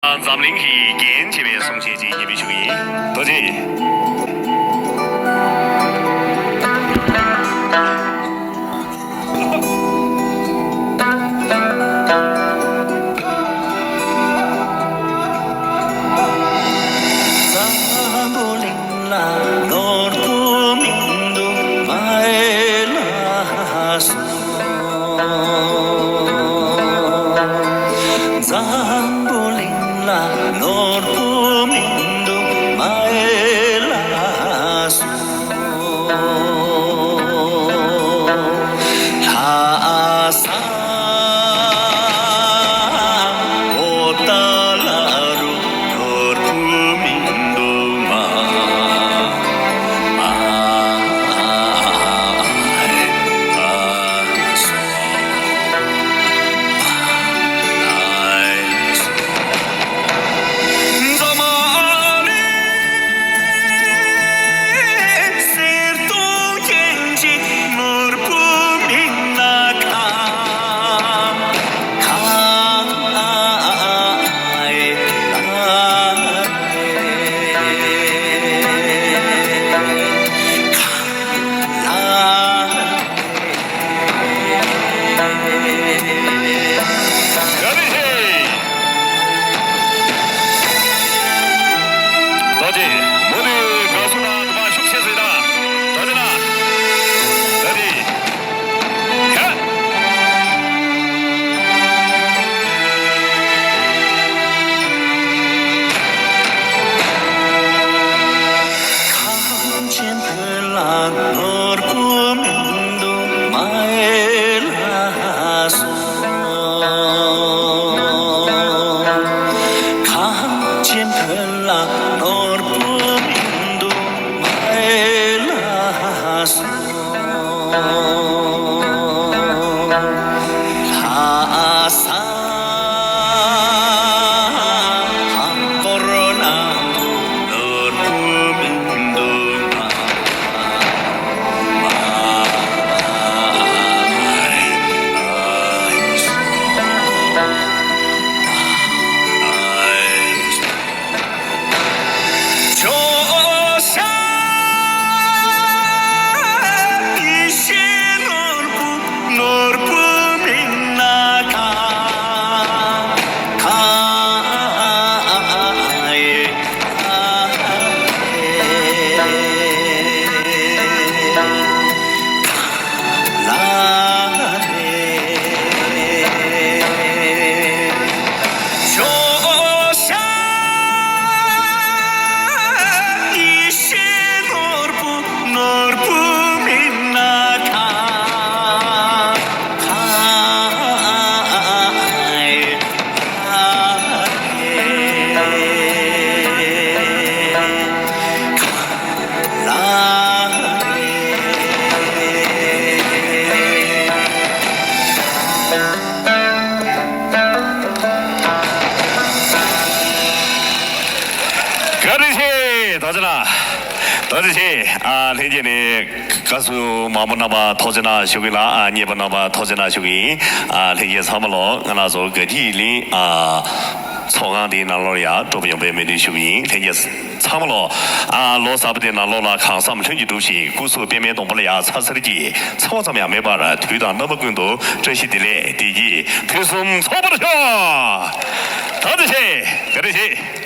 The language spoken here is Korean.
咱们领去见这边送些这一边去，多谢。현재는 가수 마무나바 터지나 쇼기라 니바나바 터지나 쇼기 현재 사물로 하나서 그 뒤리 청와대 나로야 조병배매의 쇼기 현재 사물로 로사부대 나로라 강삼 천지도시 구수 변면 동벌야 사설지 청와자면 매바라 뒤다 넘어군도 전시들의 뒤지 그숨 서버려 다드시 그렇지